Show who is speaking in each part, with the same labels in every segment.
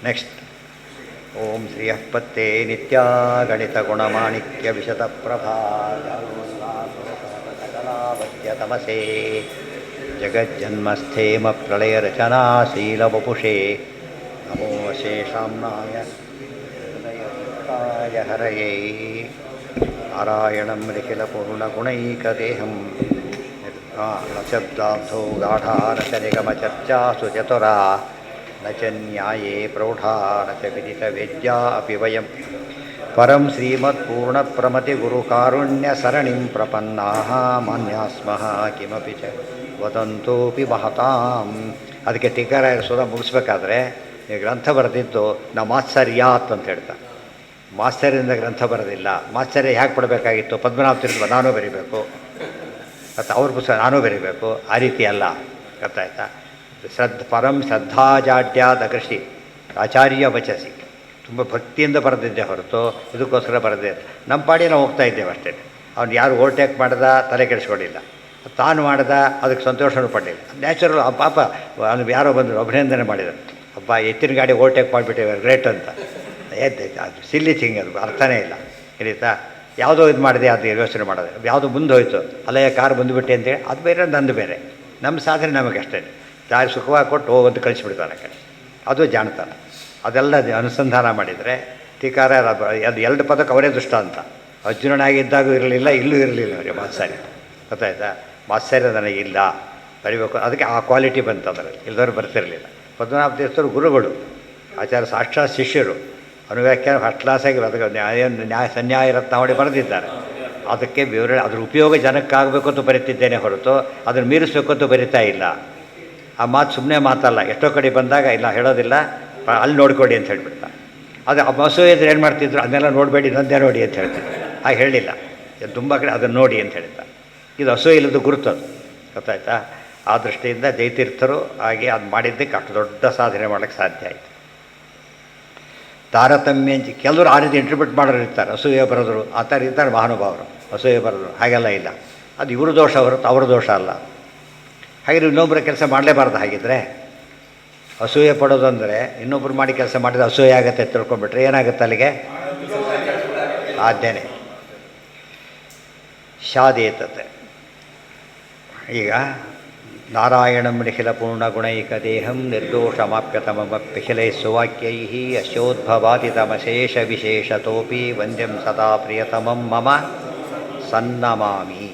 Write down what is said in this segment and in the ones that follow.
Speaker 1: Next. ಓಂ ಶ್ರೀಯಃ ಪತ್ತೇ ನಿತ್ಯ ಗಣಿತ ಗುಣಮಾಣಿಕ್ಯ ವಿಶತ ಪ್ರಭಾ ಸಕಲಾವತ್ಯ ತಮಸೇ ಜಗಜ್ಜನ್ಮಸ್ಥೇಮ ಪ್ರಳಯ ರಚನಾ ಶೀಲವಪುಷೇ ನಮೋ ಶೇಷಾಂನಾಯ ಹೃದಯ ಹರಯೇ ನಾರಾಯಣಂ ನಿಖಿಲಪೂರ್ಣಗುಣೈಕದೇಹಂ ಶಬ್ದಾಬ್ಧೋ ಗಾಢಾನಚನಿಗಮಚರ್ಚಾಸು ಚತುರಾ ನ ಚ ನ್ಯಾಯೇ ಪ್ರೌಢಾ ನ ಚ ವಿದಿತವೇದ್ಯಾ ಅಪಿ ವಯಂ ಪರಂ ಶ್ರೀಮತ್ಪೂರ್ಣಪ್ರಮತಿಗುರುಕಾರುಣ್ಯಸರಣಿಂ ಪ್ರಪನ್ನಾಃ ಮಾನ್ಯಾಸ್ಮಃ ಕಿಮಪಿ ಚ ವದಂತೋಪಿ ಮಹತಾಂ. ಅದಕ್ಕೆ ಟೀಕಾರಾಯರು ಸುಧಾ ಮುಗಿಸ್ಬೇಕಾದ್ರೆ ಈ ಗ್ರಂಥ ಬರೆದಿದ್ದು ನಾವು ಮಾತ್ಸರ್ಯಾತ್ ಅಂತ ಹೇಳ್ತಾರೆ. ಮಾತ್ಸರ್ಯದಿಂದ ಗ್ರಂಥ ಬರೋದಿಲ್ಲ. ಮಾತ್ಸರ್ಯ ಹೇಗೆ ಪಡಬೇಕಾಗಿತ್ತು? ಪದ್ಮನಾಭ ತೀರ್ಥ ನಾನೂ ಬರೀಬೇಕು ಮತ್ತು ಅವ್ರ ಪುಸ್ತಕ ನಾನೂ ಬರೀಬೇಕು, ಆ ರೀತಿ ಅಲ್ಲ. ಗೊತ್ತಾಯ್ತಾ? ಪರಂ ಶ್ರದ್ಧಾಜಾಡ್ಯಾದ ಕೃಷಿ ಆಚಾರ್ಯ ವಚಸಿ, ತುಂಬ ಭಕ್ತಿಯಿಂದ ಬರೆದಿದ್ದೆ ಹೊರತು ಇದಕ್ಕೋಸ್ಕರ ಬರೆದೇ. ನಮ್ಮ ಪಾಡಿ ನಾವು ಹೋಗ್ತಾ ಇದ್ದೇವೆ ಅಷ್ಟೇ. ಅವ್ನು ಯಾರು ಓವರ್ಟೇಕ್ ಮಾಡ್ದ ತಲೆ ಕೆಡಿಸ್ಕೊಂಡಿಲ್ಲ, ತಾನು ಮಾಡ್ದ ಅದಕ್ಕೆ ಸಂತೋಷನೂ ಪಡಲಿಲ್ಲ. ನ್ಯಾಚುರಲ್. ಪಾಪ ಅವ್ನು ಯಾರೋ ಬಂದರು ಅಭಿನಂದನೆ ಮಾಡಿದರು, ಅಬ್ಬ ಎತ್ತಿನ ಗಾಡಿ ಓವರ್ಟೇಕ್ ಮಾಡಿಬಿಟ್ಟಿವೆ ಗ್ರೇಟ್ ಅಂತ. ಅದು ಸಿಲ್ಲಿ ಥಿಂಗ್, ಅದು ಅರ್ಥನೇ ಇಲ್ಲ. ಹಿಡಿತಾ? ಯಾವುದೋ ಇದು ಮಾಡಿದೆ ಅದು ಯೋಚನೆ ಮಾಡೋದು, ಯಾವುದೋ ಮುಂದೆ ಹೋಯ್ತು, ಅಲ್ಲಯ್ಯ ಕಾರ್ ಬಂದುಬಿಟ್ಟೆ ಅಂತೇಳಿ ಅದು ಬೇರೆ, ನಂದು ಬೇರೆ. ನಮ್ಮ ಸಾಧನೆ ನಮಗೆ ಅಷ್ಟೇ. ದಾರಿ ಸುಖವಾಗಿ ಕೊಟ್ಟು ಹೋಗಂತ ಕಳಿಸ್ಬಿಡ್ತಾನೆ ಆ ಕಡೆ. ಅದು ಜಾಣ್ತಾನೆ. ಅದೆಲ್ಲ ಅನುಸಂಧಾನ ಮಾಡಿದರೆ ಟೀಕಾರ ಅದು ಎರಡು ಪದಕ್ಕೆ ಅವರೇ ದುಷ್ಟ ಅಂತ. ಅರ್ಜುನನಾಗಿದ್ದಾಗೂ ಇರಲಿಲ್ಲ, ಇಲ್ಲೂ ಇರಲಿಲ್ಲ ಅವರಿಗೆ ಮಾತ್ಸರ್ಯ. ಗೊತ್ತಾಯ್ತಾ? ಮಾತ್ಸರ್ಯ ನನಗಿಲ್ಲ, ಬರಿಬೇಕು. ಅದಕ್ಕೆ ಆ ಕ್ವಾಲಿಟಿ ಬಂತು ಅದರಲ್ಲಿ, ಇಲ್ಲದವ್ರು ಬರ್ತಿರಲಿಲ್ಲ. ಪದ್ಮನಾಭ ತೀರ್ಥರು ಗುರುಗಳು, ಆಚಾರ್ಯ ಸಾಕ್ಷಾತ್ ಶಿಷ್ಯರು. ಅನುವ್ಯಾಖ್ಯಾನ ಫಸ್ಟ್ ಕ್ಲಾಸಾಗಿ ಅದಕ್ಕೆ ನ್ಯಾಯ ಸನ್ಯಾಯ ರತ್ನಾವಳಿ ಬರೆದಿದ್ದಾರೆ. ಅದಕ್ಕೆ ವಿವರಣೆ, ಅದ್ರ ಉಪಯೋಗ ಜನಕ್ಕಾಗಬೇಕು ಅಂತ ಬರೀತಿದ್ದೇನೆ ಹೊರತು ಅದನ್ನು ಮೀರಿಸ್ಬೇಕು ಅಂತ ಬರಿತಾ ಇಲ್ಲ. ಆ ಮಾತು ಸುಮ್ಮನೆ ಮಾತಲ್ಲ. ಎಷ್ಟೋ ಕಡೆ ಬಂದಾಗ ಇಲ್ಲ ಹೇಳೋದಿಲ್ಲ, ಅಲ್ಲಿ ನೋಡ್ಕೊಡಿ ಅಂತ ಹೇಳ್ಬಿಡ್ತಾ. ಅದು ಆ ಮಸೂಯೆದ್ರೆ ಏನು ಮಾಡ್ತಿದ್ರು, ಅದನ್ನೆಲ್ಲ ನೋಡಬೇಡಿ ನಂದೇ ನೋಡಿ ಅಂತ ಹೇಳ್ತಾರೆ. ಹಾಗೆ ಹೇಳಲಿಲ್ಲ, ತುಂಬ ಕಡೆ ಅದನ್ನು ನೋಡಿ ಅಂತ ಹೇಳ್ತಾ. ಇದು ಅಸೂಯೆ ಇಲ್ಲದ ಗುರುತದು. ಗೊತ್ತಾಯ್ತಾ? ಆ ದೃಷ್ಟಿಯಿಂದ ಜಯತೀರ್ಥರು ಹಾಗೆ ಅದು ಮಾಡಿದ್ದಕ್ಕೆ ಅಷ್ಟು ದೊಡ್ಡ ಸಾಧನೆ ಮಾಡೋಕ್ಕೆ ಸಾಧ್ಯ ಆಯಿತು. ತಾರತಮ್ಯ ಕೆಲವರು ಆ ರೀತಿ ಇಂಟರ್ಪ್ರಿಟ್ ಮಾಡೋರು ಇರ್ತಾರೆ. ಅಸೂಯೆ ಬರೋದ್ರು ಆ ಥರ ಇರ್ತಾರೆ ಮಹಾನುಭಾವರು. ಅಸೂಯೆ ಬರೋದು ಹಾಗೆಲ್ಲ ಇಲ್ಲ. ಅದು ಇವರು ದೋಷ ಹೊರತು ಅವ್ರ ದೋಷ ಅಲ್ಲ. ಹಾಗೆ ಇನ್ನೊಬ್ಬರ ಕೆಲಸ ಮಾಡಲೇಬಾರ್ದು. ಹಾಗಿದ್ದರೆ ಅಸೂಯೆ ಪಡೋದು ಅಂದರೆ ಇನ್ನೊಬ್ಬರು ಮಾಡಿ ಕೆಲಸ ಮಾಡಿದರೆ ಅಸೂಯೆ ಆಗುತ್ತೆ ತಿಳ್ಕೊಂಡ್ಬಿಟ್ರೆ ಏನಾಗುತ್ತೆ ಅಲ್ಲಿಗೆ? ಸಾಧ್ಯನೇ ಶಾದೇತತೆ. ಈಗ ನಾರಾಯಣಂ ನಿಖಿಲ ಪೂರ್ಣಗುಣೈಕ ದೇಹಂ ನಿರ್ದೋಷಮಾಪ್ಯತಮಪಿಖಿಲೈ ಸುವಾಕ್ಯೈ ಅಶೋದ್ಭವಾದಿತಮಶೇಷ ವಿಶೇಷತೋಪಿ ವಂದ್ಯಂ ಸದಾ ಪ್ರಿಯತಮಂ ಮಮ ಸನ್ನಮಾಮಿ.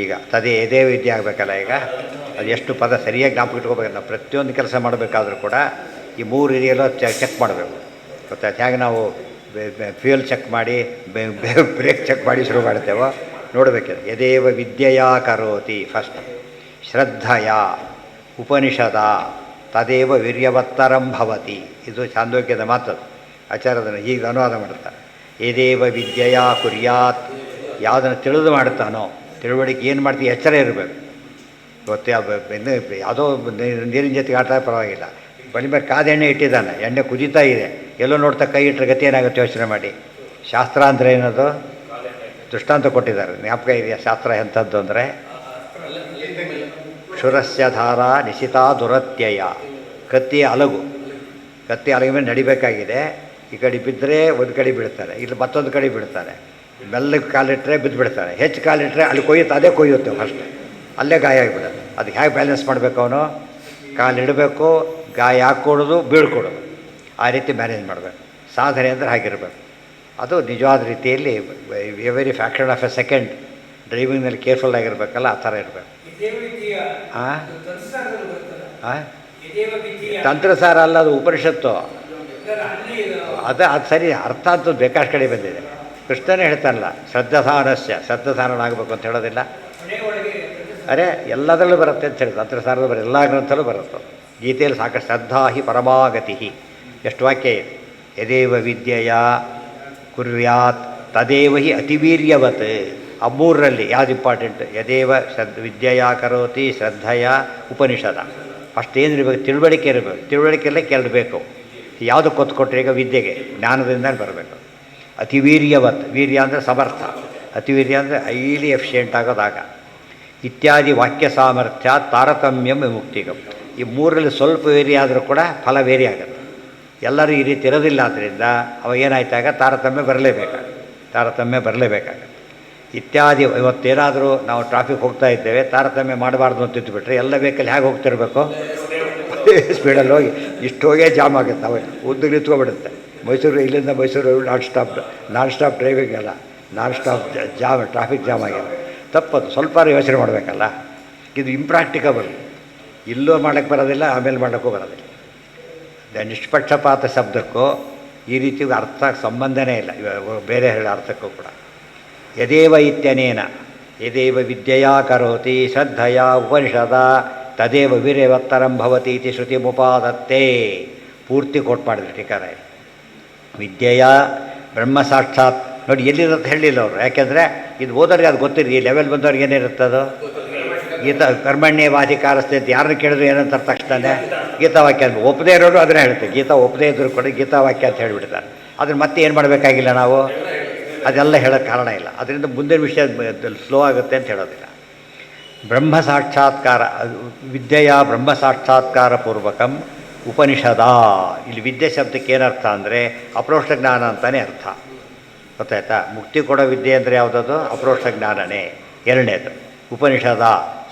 Speaker 1: ಈಗ ತದೇ ಎದೇ ವಿದ್ಯೆ ಆಗಬೇಕಲ್ಲ. ಈಗ ಅದು ಎಷ್ಟು ಪದ ಸರಿಯಾಗಿ ಜ್ಞಾಪಕ ಇಟ್ಕೋಬೇಕು. ನಾವು ಪ್ರತಿಯೊಂದು ಕೆಲಸ ಮಾಡಬೇಕಾದ್ರೂ ಕೂಡ ಈ ಮೂರು ಏರಿಯಲ್ಲೂ ಚೆಕ್ ಮಾಡಬೇಕು. ಗೊತ್ತಾಯ್ತು? ಹೇಗೆ ನಾವು ಫ್ಯೂಯಲ್ ಚೆಕ್ ಮಾಡಿ ಬ್ರೇಕ್ ಚೆಕ್ ಮಾಡಿ ಶುರು ಮಾಡ್ತೇವೋ ನೋಡಬೇಕಿದೆ. ಯದೇವ ವಿದ್ಯೆಯ ಕರೋತಿ ಫಸ್ಟ್, ಶ್ರದ್ಧೆಯ ಉಪನಿಷದ ತದೇವ ವೀರ್ಯವತ್ತರಂ ಭವತಿ. ಇದು ಛಾಂದೋಗ್ಯದ ಮಾತದು. ಆಚಾರ್ಯದನ್ನು ಹೀಗೆ ಅನುವಾದ ಮಾಡ್ತಾರೆ. ಯದೇವ ವಿದ್ಯೆಯ ಕುರ್ಯಾತ್, ಯಾವುದನ್ನು ತಿಳಿದು ಮಾಡ್ತಾನೋ, ತಿಳುವಳಿಕೆ ಏನು ಮಾಡ್ತೀವಿ ಎಚ್ಚರ ಇರಬೇಕು. ಗೊತ್ತೇ ಯಾವುದೋ ನೀರಿನ ಜೊತೆಗೆ ಆಟ ಪರವಾಗಿಲ್ಲ, ಬಳಿ ಮೇಲೆ ಕಾದ ಎಣ್ಣೆ ಇಟ್ಟಿದ್ದಾನೆ, ಎಣ್ಣೆ ಕುದೀತಾ ಇದೆ, ಎಲ್ಲೋ ನೋಡ್ತಾ ಕೈ ಇಟ್ಟರೆ ಗತಿ ಏನಾಗುತ್ತೆ ಯೋಚನೆ ಮಾಡಿ. ಶಾಸ್ತ್ರ ಅಂದರೆ ಏನದು? ದೃಷ್ಟಾಂತ ಕೊಟ್ಟಿದ್ದಾರೆ, ಜ್ಞಾಪಕ ಇದೆಯಾ? ಶಾಸ್ತ್ರ ಎಂಥದ್ದು ಅಂದರೆ ಕ್ಷುರಸ್ಯ ಧಾರ ನಿಶಿತಾ ದುರತ್ಯಯ. ಕತ್ತಿಯ ಅಲಗು, ಕತ್ತಿ ಅಲಗಿ ಮೇಲೆ ನಡಿಬೇಕಾಗಿದೆ. ಈ ಕಡೆ ಬಿದ್ದರೆ ಒಂದು ಕಡೆ ಬೀಳ್ತಾರೆ, ಇಲ್ಲಿ ಮತ್ತೊಂದು ಕಡೆ ಬೀಳ್ತಾರೆ. ಮೆಲ್ಲಗೆ ಕಾಲಿಟ್ಟರೆ ಬಿದ್ದು ಬಿಡ್ತಾರೆ, ಹೆಚ್ಚು ಕಾಲಿಟ್ಟರೆ ಅಲ್ಲಿ ಕೊಯ್ಯುತ್ತೆ, ಅದೇ ಕೊಯ್ಯುತ್ತೆ ಫಸ್ಟ್, ಅಲ್ಲೇ ಗಾಯ ಆಗಿಬಿಡುತ್ತೆ. ಅದಕ್ಕೆ ಹೇಗೆ ಬ್ಯಾಲೆನ್ಸ್ ಮಾಡಬೇಕು? ಅವನು ಕಾಲಿಡಬೇಕು, ಗಾಯ ಹಾಕ್ಕೊಡೋದು, ಬೀಳ್ಕೊಡೋದು, ಆ ರೀತಿ ಮ್ಯಾನೇಜ್ ಮಾಡಬೇಕು. ಸಾಧನೆ ಅಂದರೆ ಹಾಗಿರಬೇಕು. ಅದು ನಿಜವಾದ ರೀತಿಯಲ್ಲಿ every fraction of a second ಡ್ರೈವಿಂಗ್ನಲ್ಲಿ ಕೇರ್ಫುಲ್ ಆಗಿರಬೇಕಲ್ಲ, ಆ ಥರ ಇರಬೇಕು. ತಂತ್ರಸಾರ ಅಲ್ಲ, ಅದು ಉಪನಿಷತ್ತು. ಅದು ಸರಿ ಅರ್ಥ ಅಂತೂ ಬೇಕಾಷ್ಟು ಕಡೆ ಬಂದಿದೆ. ಕೃಷ್ಣನೇ ಹೇಳ್ತಾನಲ್ಲ, ಶ್ರದ್ಧಾನಸ್ಯ, ಶ್ರದ್ಧಾನನಾಗಬೇಕು ಅಂತ ಹೇಳೋದಿಲ್ಲ. ಅರೆ ಎಲ್ಲದರಲ್ಲೂ ಬರುತ್ತೆ ಅಂತ ಹೇಳಿ ತಂತ್ರಸಾರದ ಬರೋ ಎಲ್ಲ ಗ್ರಂಥಲ್ಲೂ ಬರುತ್ತೆ. ಗೀತೆಯಲ್ಲಿ ಸಾಕಷ್ಟು ಶ್ರದ್ಧಾ ಹಿ ಪರಮಾಗತಿ, ಎಷ್ಟು ವಾಕ್ಯ ಇದೆ. ಯದೇವ ವಿದ್ಯೆಯ ಕುರ್ಯಾತ್ ತದೇವ ಹಿ ಅತಿವೀರ್ಯವತ್. ಆ ಮೂರರಲ್ಲಿ ಯಾವುದು ಇಂಪಾರ್ಟೆಂಟ್? ಯದೇವ ವಿದ್ಯೆಯ ಕರೋತಿ, ಶ್ರದ್ಧೆಯ, ಉಪನಿಷದ. ಅಷ್ಟೇನಿರಬೇಕು? ತಿಳುವಳಿಕೆ ಇರಬೇಕು. ತಿಳುವಳಿಕೆಯಲ್ಲೇ ಕೆರಬೇಕು. ಯಾವುದು ಕೊಟ್ಕೊಟ್ರೆ ಈಗ ವಿದ್ಯೆಗೆ ಜ್ಞಾನದಿಂದ ಬರಬೇಕು. ಅತಿವೀರ್ಯವತ್, ವೀರ್ಯ ಅಂದರೆ ಸಮರ್ಥ, ಅತಿವೀರ್ಯ ಅಂದರೆ ಹೈಲಿ ಎಫಿಷಿಯೆಂಟ್ ಆಗೋದಾಗ. ಇತ್ಯಾದಿ ವಾಕ್ಯ ಸಾಮರ್ಥ್ಯ ತಾರತಮ್ಯಂ ವಿಮುಕ್ತಿಗಂ. ಈ ಮೂರರಲ್ಲಿ ಸ್ವಲ್ಪ ವೇರಿ ಆದರೂ ಕೂಡ ಫಲ ವೇರಿ ಆಗುತ್ತೆ. ಎಲ್ಲರೂ ಈ ರೀತಿ ಇರೋದಿಲ್ಲ. ಆದ್ದರಿಂದ ಅವ ಏನಾಯ್ತಾಗ ತಾರತಮ್ಯ ಬರಲೇಬೇಕಾಗ ಇತ್ಯಾದಿ. ಇವತ್ತೇನಾದರೂ ನಾವು ಟ್ರಾಫಿಕ್ ಹೋಗ್ತಾ ಇದ್ದೇವೆ, ತಾರತಮ್ಯ ಮಾಡಬಾರ್ದು ಅಂತ ಇದ್ದುಬಿಟ್ರೆ ಎಲ್ಲ ವೆಹಿಕಲ್ ಹೇಗೆ ಹೋಗ್ತಿರ್ಬೇಕು, ಸ್ಪೀಡಲ್ಲಿ ಹೋಗಿ ಇಷ್ಟು ಹೋಗೇ ಜಾಮ್ ಆಗುತ್ತೆ. ಅವ ಉದ್ದು ನಿಂತ್ಕೊಬಿಡುತ್ತೆ. ಇಲ್ಲಿಂದ ಮೈಸೂರು ನಾನ್ ಸ್ಟಾಪ್ ಡ್ರೈವಿಂಗ್ ಅಲ್ಲ, non stop jam, traffic jam ಆಗಿದೆ. ತಪ್ಪದು. ಸ್ವಲ್ಪ ಯೋಚನೆ ಮಾಡಬೇಕಲ್ಲ. ಇದು ಇಂಪ್ರಾಕ್ಟಿಕಬಲ್. ಇಲ್ಲೂ ಮಾಡೋಕ್ಕೆ ಬರೋದಿಲ್ಲ, ಆಮೇಲೆ ಮಾಡೋಕ್ಕೂ ಬರೋದಿಲ್ಲ. ನಿಷ್ಪಕ್ಷಪಾತ ಶಬ್ದಕ್ಕೂ ಈ ರೀತಿ ಅರ್ಥ ಸಂಬಂಧನೇ ಇಲ್ಲ. ಬೇರೆ ಹೇಳೋ ಅರ್ಥಕ್ಕೂ ಕೂಡ ಯದೇವ ಇತ್ಯನೇನ ಯದೇವ ವಿದ್ಯೆಯಾ ಕರೋತಿ ಶ್ರದ್ಧೆಯ ಉಪನಿಷದ ತದೇವ ವೀರ್ಯವತ್ತರಂ ಭವತಿ ಇತಿ ಶ್ರುತಿ ಮುಪಾದತ್ತೆ. ಪೂರ್ತಿ ಕೋಟ್ ಮಾಡಿದ್ರು ಟೀಕಾರ. ವಿದ್ಯೆಯ ಬ್ರಹ್ಮ ಸಾಕ್ಷಾತ್ ನೋಡಿ ಎಲ್ಲಿರುತ್ತೆ ಹೇಳಿಲ್ಲ ಅವರು. ಯಾಕೆಂದರೆ ಇದು ಓದೋರಿಗೆ ಅದು ಗೊತ್ತಿರಿ. ಈ ಲೆವೆಲ್ ಬಂದವ್ರಿಗೆ ಏನಿರುತ್ತದು ಗೀತಾ ಕರ್ಮಣ್ಯವಾಧಿಕಾರಸ್ಥೆ ಅಂತ ಯಾರನ್ನು ಕೇಳಿದ್ರು ಏನಂತಾರೆ ತಕ್ಷಣ ಗೀತಾವಾಕ್ಯ ಅಂತ. ಒಪ್ಪದೇ ಇರೋರು ಅದನ್ನೇ ಹೇಳ್ತೀವಿ. ಗೀತಾ ಒಪ್ಪದೇ ಇದ್ದರೂ ಕೂಡ ಗೀತಾವಾಕ್ಯ ಅಂತ ಹೇಳಿಬಿಡ್ತಾರೆ. ಅದನ್ನು ಮತ್ತೆ ಏನು ಮಾಡಬೇಕಾಗಿಲ್ಲ ನಾವು, ಅದೆಲ್ಲ ಹೇಳೋಕ್ಕೆ ಕಾರಣ ಇಲ್ಲ. ಅದರಿಂದ ಮುಂದಿನ ವಿಷಯ ಸ್ಲೋ ಆಗುತ್ತೆ ಅಂತ ಹೇಳೋದಿಲ್ಲ. ಬ್ರಹ್ಮ ಸಾಕ್ಷಾತ್ಕಾರ ವಿದ್ಯೆಯ ಬ್ರಹ್ಮ ಸಾಕ್ಷಾತ್ಕಾರ ಪೂರ್ವಕಂ ಉಪನಿಷದ. ಇಲ್ಲಿ ವಿದ್ಯೆ ಶಬ್ದಕ್ಕೆ ಏನರ್ಥ ಅಂದರೆ ಅಪ್ರೋಕ್ಷ ಜ್ಞಾನ ಅಂತಲೇ ಅರ್ಥ. ಗೊತ್ತಾಯ್ತಾ? ಮುಕ್ತಿ ಕೊಡೋ ವಿದ್ಯೆ ಅಂದರೆ ಯಾವುದದು? ಅಪ್ರೋಕ್ಷ ಜ್ಞಾನನೇ. ಎರಡನೇದು ಉಪನಿಷದ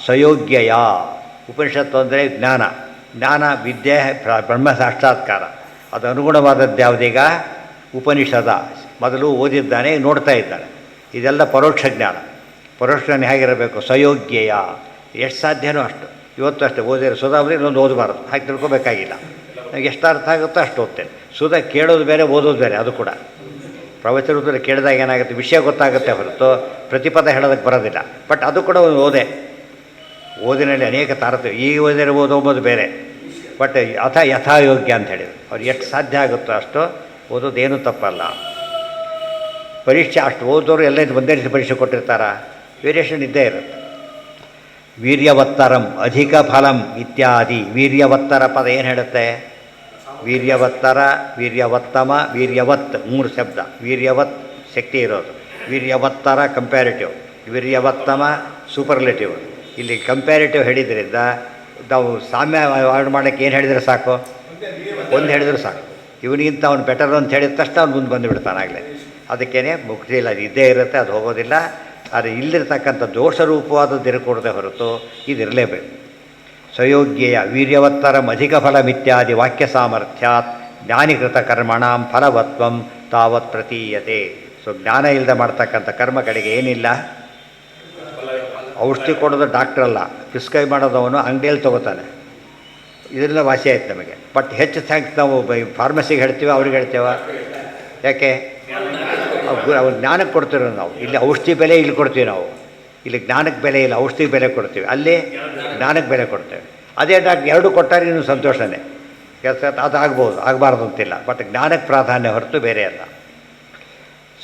Speaker 1: ಸ್ವಯೋಗ್ಯಯ. ಉಪನಿಷತ್ತು ಅಂದರೆ ಜ್ಞಾನ ವಿದ್ಯೆ ಬ್ರಹ್ಮ ಸಾಕ್ಷಾತ್ಕಾರ. ಅದು ಅನುಗುಣವಾದದ್ದು ಯಾವುದೀಗ? ಉಪನಿಷದ. ಮೊದಲು ಓದಿದ್ದಾನೆ, ನೋಡ್ತಾ ಇದ್ದಾನೆ. ಇದೆಲ್ಲ ಪರೋಕ್ಷ ಜ್ಞಾನ. ಪರೋಕ್ಷ ಜ್ಞಾನ ಹೇಗಿರಬೇಕು? ಸ್ವಯೋಗ್ಯಯ. ಎಷ್ಟು ಸಾಧ್ಯನೋ ಅಷ್ಟು. ಇವತ್ತು ಅಷ್ಟೇ ಓದಿರೋ ಸುಧಾ ಅಂದರೆ ಇನ್ನೊಂದು ಓದಬಾರ್ದು, ಹಾಗೆ ತಿಳ್ಕೊಬೇಕಾಗಿಲ್ಲ. ನನಗೆ ಎಷ್ಟು ಅರ್ಥ ಆಗುತ್ತೋ ಅಷ್ಟು ಓದ್ತೇನೆ. ಸುಧಾ ಕೇಳೋದು ಬೇರೆ, ಓದೋದು ಬೇರೆ. ಅದು ಕೂಡ ಪ್ರವಚನದಲ್ಲಿ ಕೇಳಿದಾಗ ಏನಾಗುತ್ತೆ, ವಿಷಯ ಗೊತ್ತಾಗುತ್ತೆ ಹೊರತು ಪ್ರತಿಪದ ಹೇಳೋದಕ್ಕೆ ಬರೋದಿಲ್ಲ. ಬಟ್ ಅದು ಕೂಡ ಒಂದು ಓದಿನಲ್ಲಿ ಅನೇಕ ತಾರತಮ್ಯ. ಈಗ ಓದಿರೋ ಓದೋದು ಬೇರೆ. ಬಟ್ ಯಥಾಯೋಗ್ಯ ಅಂತ ಹೇಳಿದ್ರು. ಅವ್ರು ಎಷ್ಟು ಸಾಧ್ಯ ಆಗುತ್ತೋ ಅಷ್ಟು ಓದೋದೇನು ತಪ್ಪಲ್ಲ. ಪರೀಕ್ಷೆ ಅಷ್ಟು ಓದೋರು ಎಲ್ಲ ಒಂದೇ ರೀತಿ ಪರೀಕ್ಷೆ ಕೊಟ್ಟಿರ್ತಾರ, ವೇರಿಯೇಷನ್ ಇದ್ದೇ ಇರುತ್ತೆ. ವೀರ್ಯವತ್ತರಂ ಅಧಿಕ ಫಲಂ ಇತ್ಯಾದಿ. ವೀರ್ಯವತ್ತರ ಪದ ಏನು ಹೇಳುತ್ತೆ? ವೀರ್ಯವತ್ತರ, ವೀರ್ಯವತ್ತಮ, ವೀರ್ಯವತ್, ಮೂರು ಶಬ್ದ. ವೀರ್ಯವತ್ ಶಕ್ತಿ ಇರೋದು, ವೀರ್ಯವತ್ತರ ಕಂಪ್ಯಾರಿಟಿವ್, ವೀರ್ಯವತ್ತಮ ಸೂಪರ್ಲೇಟಿವ್. ಇಲ್ಲಿ ಕಂಪ್ಯಾರಿಟಿವ್ ಹೇಳಿದ್ರಿಂದ ನಾವು ಸಾಮ್ಯ ವಾರ್ಡ್ ಮಾಡೋಕ್ಕೆ ಏನು ಹೇಳಿದರೆ ಸಾಕು? ಒಂದು ಹೇಳಿದ್ರು ಸಾಕು. ಇವನಿಗಿಂತ ಅವ್ನು ಬೆಟರ್ ಅಂತ ಹೇಳಿದ ತಕ್ಷಣ ಅವ್ನು ಮುಂದೆ ಬಂದುಬಿಡ್ತಾನೆ ಆಗಲೇ. ಅದಕ್ಕೇ ಮುಕ್ತಿ ಇಲ್ಲ, ಅದು ಇದ್ದೇ ಇರುತ್ತೆ, ಅದು ಹೋಗೋದಿಲ್ಲ. ಆದರೆ ಇಲ್ಲಿರ್ತಕ್ಕಂಥ ದೋಷರೂಪವಾದದ್ದು ಇರಕೂಡದೆ ಹೊರತು ಇದಿರಲೇಬೇಕು. ಸ್ವಯೋಗ್ಯೆಯ ವೀರ್ಯವತ್ತರಂ ಅಧಿಕ ಫಲಮಿತ್ಯಾದಿ ವಾಕ್ಯ ಸಾಮರ್ಥ್ಯಾತ್ ಜ್ಞಾನಿಕೃತ ಕರ್ಮಣಾಂ ಫಲವತ್ವಂ ತಾವತ್ ಪ್ರತೀಯತೆ. ಸೊ ಜ್ಞಾನ ಇಲ್ಲದೆ ಮಾಡ್ತಕ್ಕಂಥ ಕರ್ಮ ಕಡೆಗೆ ಏನಿಲ್ಲ. ಔಷಧಿ ಕೊಡೋದು ಡಾಕ್ಟ್ರಲ್ಲ, ಪ್ರಿಸ್ಕ್ರೈಬ್ ಮಾಡೋದವನು ಅಂಗಡಿಯಲ್ಲಿ ತೊಗೋತಾನೆ. ಇದರಿಂದ ವಾಸಿ ಆಯ್ತು ನಮಗೆ. ಬಟ್ ಹೆಚ್ಚು ಥ್ಯಾಂಕ್ಸ್ ನಾವು ಫಾರ್ಮಸಿಗೆ ಹೇಳ್ತೀವಿ, ಅವ್ರಿಗೆ ಹೇಳ್ತೇವ. ಯಾಕೆ? ಅವ್ರು ಜ್ಞಾನಕ್ಕೆ ಕೊಡ್ತೀವಿ ನಾವು. ಇಲ್ಲಿ ಔಷಧಿ ಬೆಲೆ ಇಲ್ಲಿ ಕೊಡ್ತೀವಿ ನಾವು. ಇಲ್ಲಿ ಜ್ಞಾನಕ್ಕೆ ಬೆಲೆ ಇಲ್ಲ, ಔಷಧಿ ಬೆಲೆ ಕೊಡ್ತೀವಿ. ಅಲ್ಲಿ ಜ್ಞಾನಕ್ಕೆ ಬೆಲೆ ಕೊಡ್ತೇವೆ. ಅದೇ ಡಾಕ್ಟ್ರ್ ಎರಡು ಕೊಟ್ಟಾರೆ ಇನ್ನೂ ಸಂತೋಷನೇ. ಕೆಲಸ ಅದಾಗ್ಬೋದು, ಆಗಬಾರ್ದು ಅಂತಿಲ್ಲ. ಬಟ್ ಜ್ಞಾನಕ್ಕೆ ಪ್ರಾಧಾನ್ಯ ಹೊರತು ಬೇರೆ ಅಲ್ಲ.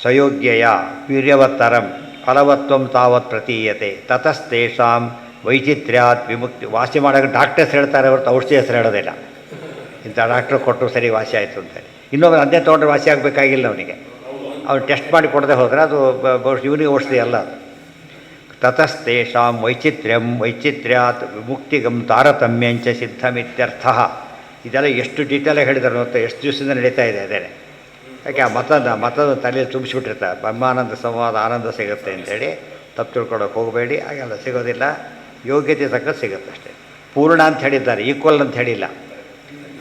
Speaker 1: ಸ್ವಯೋಗ್ಯಯ ವೀರ್ಯವತ್ತರಂ ಫಲವತ್ವಂ ತಾವತ್ ಪ್ರತೀಯತೆ ತತಸ್ತೇಷಾಂ ವೈಚಿತ್ರ್ಯಾತ್ ವಿಮುಕ್ತಿ. ವಾಸಿ ಮಾಡೋಕ್ಕೆ ಡಾಕ್ಟರ್ಸ್ ಹೇಳ್ತಾರೆ ಹೊರತು ಔಷಧಿ ಹೆಸರು ಹೇಳೋದಿಲ್ಲ. ಇಂಥ ಡಾಕ್ಟ್ರು ಕೊಟ್ಟರು ಸರಿ ವಾಸಿ ಆಯಿತು ಅಂತೇಳಿ. ಇನ್ನೊಬ್ಬರು ಅದೇ ತೊಗೊಂಡ್ರೆ ವಾಸಿ ಆಗಬೇಕಾಗಿಲ್ಲ ಅವನಿಗೆ. ಅವ್ನು ಟೆಸ್ಟ್ ಮಾಡಿ ಕೊಡದೆ ಹೋದರೆ ಅದು ಇವನಿಗೆ ಔಷಧಿ ಅಲ್ಲ ಅದು. ತತಸ್ತೇಷಾಂ ವೈಚಿತ್ರ್ಯಾತ್ ವಿಮುಕ್ತಿಗಂ ತಾರತಮ್ಯಂಚ ಸಿದ್ಧಮಿತ್ಯರ್ಥ. ಇದೆಲ್ಲ ಎಷ್ಟು ಡೀಟೇಲಾಗಿ ಹೇಳಿದಾರೆ ಮತ್ತು ಎಷ್ಟು ದಿವಸದಿಂದ ನಡೀತಾ ಇದೆ ಅದೇ. ಯಾಕೆ ಆ ಮತದ ತಲೆಯಲ್ಲಿ ತುಂಬಿಸ್ಬಿಟ್ಟಿರ್ತಾರೆ. ಬ್ರಹ್ಮಾನಂದ ಸಂವಾದ ಆನಂದ ಸಿಗುತ್ತೆ ಅಂತೇಳಿ ತಪ್ಪು ತಿಳ್ಕೊಳಕ್ಕೆ ಹೋಗಬೇಡಿ. ಹಾಗೆಲ್ಲ ಸಿಗೋದಿಲ್ಲ. ಯೋಗ್ಯತೆ ತಕ್ಕ ಸಿಗುತ್ತೆ ಅಷ್ಟೇ. ಪೂರ್ಣ ಅಂತ ಹೇಳಿದ್ದಾರೆ, ಈಕ್ವಲ್ ಅಂತ ಹೇಳಿಲ್ಲ.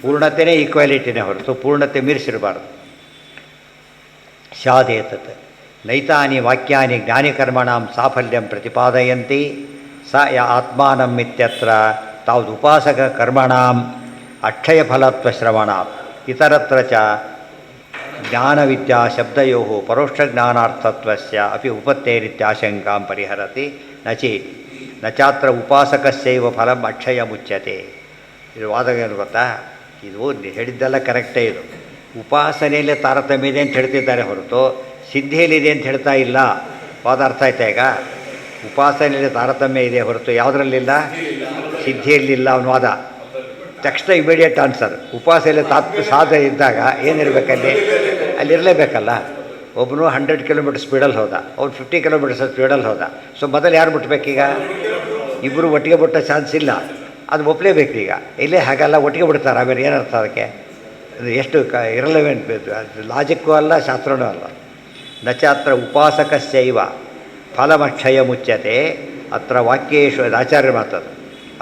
Speaker 1: ಪೂರ್ಣತೆಯೇ ಈಕ್ವಾಲಿಟಿನೇ ಹೊರತು ಪೂರ್ಣತೆ ಮೀರಿಸಿರಬಾರ್ದು. ಸ್ಯಾದೇತತ್ ನೈತಾನಿ ವಾಕ್ಯಾನಿ ಜ್ಞಾನಿಕರ್ಮಣಾಂ ಸಾಫಲ್ಯಂ ಪ್ರತಿಪಾದಯಂತಿ ಸ ಯ ಆತ್ಮಾನಂ ಇತ್ಯತ್ರ ತಾವದ್ ಉಪಾಸಕ ಕರ್ಮಣಾಂ ಅಕ್ಷಯಫಲತ್ವ ಶ್ರವಣಾತ್ ಇತರತ್ರ ಚ ಜ್ಞಾನವಿದ್ಯಾ ಶಬ್ದಯೋ ಪರೋಕ್ಷಜ್ಞಾನಾರ್ಥತ್ವಸ್ಯ ಅಪಿ ಉಪತ್ತೇರಿತ್ಯಾಶಂಕಾಂ ಪರಿಹರತಿ ನ ಚಾತ್ರ ಉಪಾಸಕಸ್ಯೈವ ಫಲಂ ಅಕ್ಷಯ ಮುಚ್ಯತೆ. ಇದು ವಾದ ಏನು ಗೊತ್ತಾ? ಇದು ಹೇಳಿದ್ದೆಲ್ಲ ಕರೆಕ್ಟೇ. ಇದು ಉಪಾಸನೆಯಲ್ಲೇ ತಾರತಮ್ಯ ಇದೆ ಅಂತ ಹೇಳ್ತಿದ್ದಾರೆ ಹೊರತು ಸಿದ್ಧಿಯಲ್ಲಿದೆ ಅಂತ ಹೇಳ್ತಾ ಇಲ್ಲ. ವಾದ ಅರ್ಥ ಆಯ್ತಾ ಈಗ? ಉಪಾಸನೆಯಲ್ಲಿ ತಾರತಮ್ಯ ಇದೆ ಹೊರತು ಯಾವುದರಲ್ಲಿಲ್ಲ? ಸಿದ್ಧಿಯಲ್ಲಿಲ್ಲ ಅವನ ವಾದ. ತಕ್ಷಣ ಇಮಿಡಿಯೇಟ್ ಆನ್ಸರ್. ಉಪಾಸನೆಯಲ್ಲಿ ಸಾಧನೆ ಇದ್ದಾಗ ಏನಿರಬೇಕಲ್ಲಿ? ಅಲ್ಲಿರಲೇಬೇಕಲ್ಲ. ಒಬ್ಬನು 100 ಕಿಲೋಮೀಟರ್ ಸ್ಪೀಡಲ್ಲಿ ಹೋದ, ಅವ್ನು 50 ಕಿಲೋಮೀಟರ್ ಸ್ಪೀಡಲ್ಲಿ ಹೋದ. ಸೊ ಮೊದಲು ಯಾರು ಬಿಟ್ಬೇಕೀಗ? ಇಬ್ಬರು ಒಟ್ಟಿಗೆ ಬಿಟ್ಟ ಚಾನ್ಸ್ ಇಲ್ಲ. ಅದು ಒಪ್ಪಲೇಬೇಕು ಈಗ. ಇಲ್ಲೇ ಹಾಗಲ್ಲ, ಒಟ್ಟಿಗೆ ಬಿಡ್ತಾರೆ. ಆಮೇಲೆ ಏನರ್ಥ ಅದಕ್ಕೆ? ಅದು ಎಷ್ಟು ಇರಲೆವೆಂಟ್, ಲಾಜಿಕ್ಕೂ ಅಲ್ಲ ಶಾಸ್ತ್ರನೂ ಅಲ್ಲ. ನಚಾತ್ರ ಉಪಾಸಕಸ್ಯೈವ ಫಲಮಕ್ಷಯ ಮುಚ್ಯತೆ ಅತ್ರ ವಾಕ್ಯೇಶು, ಅದು ಆಚಾರ್ಯ ಮಾತದು.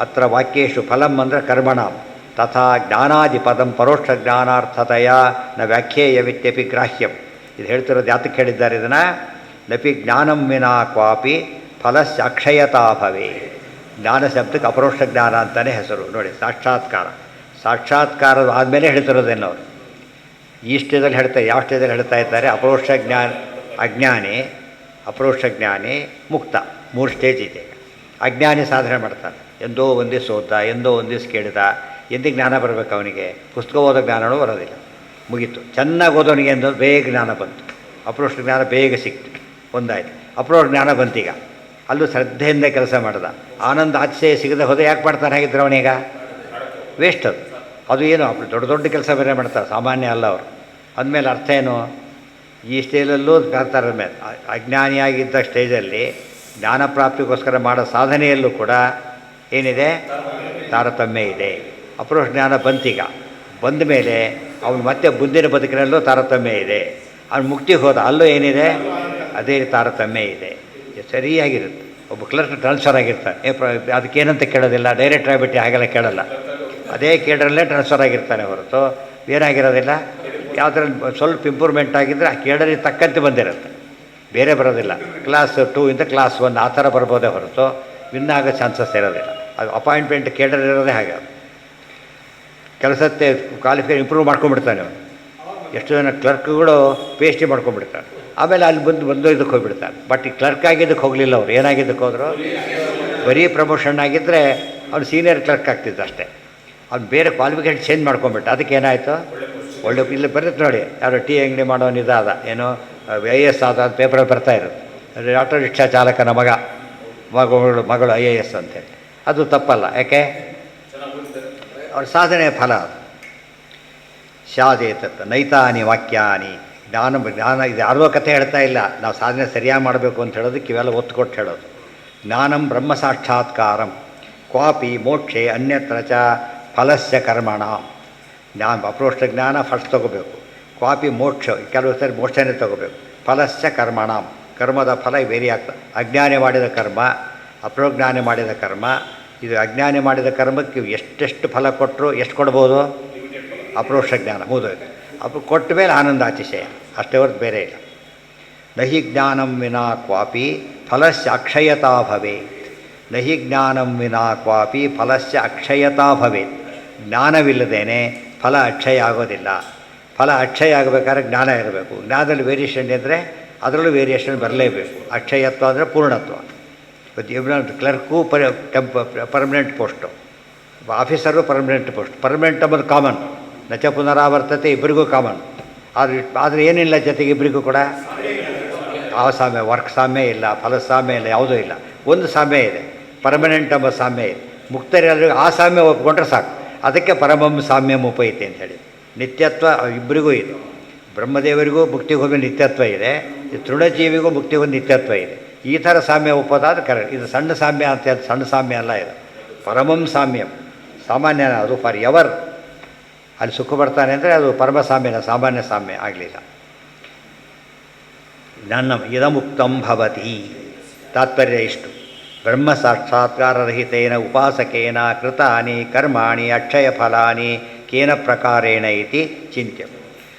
Speaker 1: ಅತ್ರ ವಾಕ್ಯೇಶು ಫಲಂ ಅಂದರೆ ಕರ್ಮಣಾಂ ತಥಾ ಜ್ಞಾನಾದಿ ಪದಂ ಪರೋಕ್ಷ ಜ್ಞಾನಾರ್ಥತೆಯ ನ ವ್ಯಾಖ್ಯೇಯವಿತ್ಯಪಿ ಗ್ರಾಹ್ಯಂ. ಇದು ಹೇಳ್ತಿರೋದು ಯಾತಕ್ಕೆ ಹೇಳಿದ್ದಾರೆ ಇದನ್ನು? ನಪಿ ಜ್ಞಾನಂ ವಿನಾ ಕ್ವಾಪಿ ಫಲಸ್ಯ ಅಕ್ಷಯತಾ ಭವೇ. ಜ್ಞಾನ ಶಬ್ದಕ್ಕೆ ಅಪರೋಕ್ಷ ಜ್ಞಾನ ಅಂತಲೇ ಹೆಸರು. ನೋಡಿ, ಸಾಕ್ಷಾತ್ಕಾರದ ಆದಮೇಲೆ ಹೇಳ್ತಿರೋದೇನು ಅವರು. ಈ ಸ್ಟೇಜಲ್ಲಿ ಹೇಳ್ತಾರೆ. ಯಾವ ಸ್ಟೇಜಲ್ಲಿ ಹೇಳ್ತಾ ಇದ್ದಾರೆ? ಅಪರೋಕ್ಷ ಅಜ್ಞಾನಿ, ಅಪರೋಕ್ಷ ಜ್ಞಾನಿ, ಮುಕ್ತ, 3 ಸ್ಟೇಜ್ ಇದೆ. ಅಜ್ಞಾನಿ ಸಾಧನೆ ಮಾಡ್ತಾನೆ, ಎಂದೋ ಒಂದೇ ಸೋತ, ಎಂದೋ ಒಂದೇ ಕೇಳಿದ, ಎಂದಿಗೆ ಜ್ಞಾನ ಬರಬೇಕು ಅವನಿಗೆ? ಪುಸ್ತಕ ಓದೋ ಜ್ಞಾನವೂ ಬರೋದಿಲ್ಲ, ಮುಗೀತು. ಚೆನ್ನಾಗಿ ಓದೋನಿಗೆ ಎಂದು ಬೇಗ ಜ್ಞಾನ ಬಂತು, ಅಪರೋಕ್ಷ ಜ್ಞಾನ ಬೇಗ ಸಿಕ್ತು, ಒಂದಾಯ್ತು. ಅಪರೋಕ್ಷ ಜ್ಞಾನ ಬಂತೀಗ, ಅಲ್ಲೂ ಶ್ರದ್ಧೆಯಿಂದ ಕೆಲಸ ಮಾಡ್ದ, ಆನಂದ ಆಚೆ ಸಿಗದೆ ಹೋದ. ಯಾಕೆ ಮಾಡ್ತಾನೆ ಹಾಗಿದ್ರೆ ಅವನೀಗ? ವೇಸ್ಟ್ ಅದು. ಅದು ಏನು ದೊಡ್ಡ ದೊಡ್ಡ ಕೆಲಸ ಬೇರೆ ಮಾಡ್ತಾರೆ, ಸಾಮಾನ್ಯ ಅಲ್ಲ ಅವರು. ಅಂದಮೇಲೆ ಅರ್ಥ ಏನು? ಈ ಸ್ಟೇಜಲ್ಲೂ ಕಾಡ್ತಾರ ಮೇಲೆ ಅಜ್ಞಾನಿಯಾಗಿದ್ದ ಸ್ಟೇಜಲ್ಲಿ ಜ್ಞಾನ ಪ್ರಾಪ್ತಿಗೋಸ್ಕರ ಮಾಡೋ ಸಾಧನೆಯಲ್ಲೂ ಕೂಡ ಏನಿದೆ? ತಾರತಮ್ಯ ಇದೆ. ಅಪರೋಕ್ಷ ಜ್ಞಾನ ಬಂತೀಗ, ಬಂದ ಮೇಲೆ ಅವನು ಮತ್ತೆ ಮುಂದಿನ ಬದುಕಿನಲ್ಲೂ ತಾರತಮ್ಯ ಇದೆ. ಅವನು ಮುಕ್ತಿಗೆ ಹೋದ, ಅಲ್ಲೂ ಏನಿದೆ? ಅದೇ ತಾರತಮ್ಯ ಇದೆ. ಸರಿಯಾಗಿರುತ್ತೆ. ಒಬ್ಬ ಕ್ಲರ್ಕ್ ಟ್ರಾನ್ಸ್ಫರ್ ಆಗಿರ್ತಾನೆ, ಅದಕ್ಕೇನಂತ ಕೇಳೋದಿಲ್ಲ, ಡೈರೆಕ್ಟ್ ಆಗಿಬಿಟ್ಟು ಹಾಗೆಲ್ಲ ಕೇಳೋಲ್ಲ. ಅದೇ ಕೇಡ್ರಲ್ಲೇ ಟ್ರಾನ್ಸ್ಫರ್ ಆಗಿರ್ತಾನೆ ಹೊರತು ಏನಾಗಿರೋದಿಲ್ಲ. ಯಾವುದ್ರಲ್ಲಿ ಸ್ವಲ್ಪ ಇಂಪ್ರೂವ್ಮೆಂಟ್ ಆಗಿದ್ದರೆ ಆ ಕೇಡರಿಗೆ ತಕ್ಕಂತೆ ಬಂದಿರುತ್ತೆ, ಬೇರೆ ಬರೋದಿಲ್ಲ. ಕ್ಲಾಸ್ 2 ಇಂದ ಕ್ಲಾಸ್ 1 ಆ ಥರ ಬರ್ಬೋದೇ ಹೊರತು ವಿನ್ ಆಗೋ ಚಾನ್ಸಸ್ ಇರೋದಿಲ್ಲ. ಅದು ಅಪಾಯಿಂಟ್ಮೆಂಟ್ ಕೇಡರ್ ಇರೋದೇ ಹಾಗೆ. ಕೆಲಸಕ್ಕೆ ಕ್ವಾಲಿಫಿಕೇಷನ್ ಇಂಪ್ರೂವ್ ಮಾಡ್ಕೊಂಡ್ಬಿಡ್ತಾನೆ ಅವನು. ಎಷ್ಟು ಜನ ಕ್ಲರ್ಕ್ಗಳು ಪಿ ಎಚ್ ಡಿ ಮಾಡ್ಕೊಂಡ್ಬಿಡ್ತಾನೆ, ಆಮೇಲೆ ಅಲ್ಲಿ ಬಂದು ಇದಕ್ಕೆ ಹೋಗಿಬಿಡ್ತಾನೆ. ಬಟ್ ಈ ಕ್ಲರ್ಕ್ ಆಗಿದ್ದಕ್ಕೆ ಹೋಗಲಿಲ್ಲ ಅವರು. ಏನಾಗಿದ್ದಕ್ಕೆ ಹೋದರು? ಬರೀ ಪ್ರಮೋಷನ್ ಆಗಿದ್ದರೆ ಅವ್ನು ಸೀನಿಯರ್ ಕ್ಲರ್ಕ್ ಆಗ್ತಿದ್ದ ಅಷ್ಟೇ. ಅವ್ನು ಬೇರೆ ಕ್ವಾಲಿಫಿಕೇಷನ್ ಚೇಂಜ್ ಮಾಡ್ಕೊಂಡ್ಬಿಟ್ಟ. ಅದಕ್ಕೆ ಏನಾಯಿತು? ಒಳ್ಳೆ ಇಲ್ಲಿ ಬರುತ್ತೆ ನೋಡಿ, ಯಾರು ಟೀ ಅಂಗಡಿ ಮಾಡೋನು ಇದಾದ, ಏನೋ IAS ಆದ ಪೇಪರಲ್ಲಿ ಬರ್ತಾ ಇರುತ್ತೆ, ಆಟೋ ರಿಕ್ಷಾ ಚಾಲಕನ ಮಗಳು IAS ಅಂತೇಳಿ. ಅದು ತಪ್ಪಲ್ಲ. ಯಾಕೆ? ಅವ್ರ ಸಾಧನೆಯ ಫಲ ಅದು. ಸ್ಯಾದೇತತ್ ನೈತಾನಿ ವಾಕ್ಯಾನಿ. ಜ್ಞಾನ ಇದು ಯಾರೋ ಕಥೆ ಹೇಳ್ತಾ ಇಲ್ಲ, ನಾವು ಸಾಧನೆ ಸರಿಯಾಗಿ ಮಾಡಬೇಕು ಅಂತ ಹೇಳೋದಕ್ಕೆ ಇವೆಲ್ಲ ಒತ್ತು ಕೊಟ್ಟು ಹೇಳೋದು. ಜ್ಞಾನಂ ಬ್ರಹ್ಮ ಸಾಕ್ಷಾತ್ಕಾರಂ ಕ್ವಾಪಿ ಮೋಕ್ಷೆ ಅನ್ಯತ್ರ ಚ ಫಲಸ್ಯ ಕರ್ಮಣ. ಅಪರೋಕ್ಷ ಜ್ಞಾನ ಫಸ್ಟ್ ತೊಗೋಬೇಕು, ಕ್ವಾಪಿ ಮೋಕ್ಷ, ಕೆಲವು ಸರಿ ಮೋಕ್ಷನೇ ತೊಗೋಬೇಕು. ಫಲಸ್ಯ ಕರ್ಮಣ, ಕರ್ಮದ ಫಲ ಬೇರೆ ಆಗ್ತದೆ. ಅಜ್ಞಾನಿ ಮಾಡಿದ ಕರ್ಮ, ಅಪ್ರಜ್ಞಾನಿ ಮಾಡಿದ ಕರ್ಮ. ಇದು ಅಜ್ಞಾನಿ ಮಾಡಿದ ಕರ್ಮಕ್ಕೆ ಎಷ್ಟೆಷ್ಟು ಫಲ ಕೊಟ್ಟರು ಎಷ್ಟು ಕೊಡ್ಬೋದು? ಅಪರೋಕ್ಷ ಜ್ಞಾನ ಮುಗಿದೋಯ್ತು. ಕೊಟ್ಟ ಮೇಲೆ ಆನಂದ ಅತಿಶಯ, ಅಷ್ಟೇ ಹೊರತು ಬೇರೆ ಇಲ್ಲ. ನಹಿ ಜ್ಞಾನಂ ವಿನಾ ಕ್ವಾಪಿ ಫಲಸ್ಯ ಅಕ್ಷಯತಾ ಭವೇತ್. ನಹಿ ಜ್ಞಾನಂ ವಿನಾ ಕ್ವಾಪಿ ಫಲಸ್ಯ ಅಕ್ಷಯತಾ ಭವೇತ್. ಜ್ಞಾನವಿಲ್ಲದೇನೆ ಫಲ ಅಕ್ಷಯ ಆಗೋದಿಲ್ಲ. ಫಲ ಅಕ್ಷಯ ಆಗಬೇಕಾದ್ರೆ ಜ್ಞಾನ ಇರಬೇಕು. ಜ್ಞಾನದಲ್ಲಿ ವೇರಿಯೇಷನ್ ಇದ್ದರೆ ಅದರಲ್ಲೂ ವೇರಿಯೇಷನ್ ಬರಲೇಬೇಕು. ಅಕ್ಷಯತ್ವ ಅಂದರೆ ಪೂರ್ಣತ್ವ. ಇವತ್ತು clerk permanent post, officer permanent post. Permanent ಅಂಬೋದು ಕಾಮನ್, ನಚ ಪುನರಾವರ್ತತೆ, ಇಬ್ಬರಿಗೂ ಕಾಮನ್. ಆದರೆ ಏನಿಲ್ಲ ಜೊತೆಗೆ ಇಬ್ಬರಿಗೂ ಕೂಡ ಆ ಸಾಮ್ಯ, ವರ್ಕ್ ಸಾಮ್ಯ ಇಲ್ಲ, ಫಲ ಸಾಮ್ಯ ಇಲ್ಲ, ಯಾವುದೂ ಇಲ್ಲ. ಒಂದು ಸಾಮ್ಯ ಇದೆ, ಪರ್ಮನೆಂಟ್ ಎಂಬ ಸಾಮ್ಯ ಇದೆ. ಮುಕ್ತರೆಲ್ಲರಿಗೂ ಆ ಸಾಮ್ಯ ಒಪ್ಕೊಂಡ್ರೆ ಸಾಕು. ಅದಕ್ಕೆ ಪರಮಂ ಸಾಮ್ಯಂ ಉಪೈತಿ ಅಂತ ಹೇಳಿ. ನಿತ್ಯತ್ವ ಇಬ್ಬರಿಗೂ ಇದೆ. ಬ್ರಹ್ಮದೇವರಿಗೂ ಮುಕ್ತಿಗೆ ಹೋಗಿ ನಿತ್ಯತ್ವ ಇದೆ, ತೃಣಜೀವಿಗೂ ಮುಕ್ತಿಗೆ ಹೋಗಿ ನಿತ್ಯತ್ವ ಇದೆ. ಈ ಥರ ಸಾಮ್ಯ ಒಪ್ಪೋದಾದ ಕರೆಕ್ಟ್. ಇದು ಸಣ್ಣ ಸಾಮ್ಯ ಅಂತ ಹೇಳಿ, ಸಣ್ಣ ಸಾಮ್ಯ ಅಲ್ಲ ಇದು. ಪರಮಂ ಸಾಮ್ಯಂ, ಸಾಮಾನ್ಯ ಅದು ಫಾರ್ ಎವರ್. ಅಲ್ಲಿ ಸುಖ ಬರ್ತಾನೆ ಅಂದರೆ ಅದು ಪರಮ ಸಾಮ್ಯನ, ಸಾಮಾನ್ಯ ಸಾಮ್ಯ ಆಗಲಿಲ್ಲ. ನನ್ನ ಇದಮುಕ್ತಂ ಭವತಿ. ತಾತ್ಪರ್ಯ ಇಷ್ಟು. ಬ್ರಹ್ಮ ಸಾಕ್ಷಾತ್ಕಾರರಹಿತೇನ ಉಪಾಸಕೇನ ಕೃತಾನಿ ಕರ್ಮಾಣಿ ಅಕ್ಷಯ ಫಲಾನಿ ಕೇನ ಪ್ರಕಾರೇಣ ಇತಿ ಚಿಂತ್ಯ.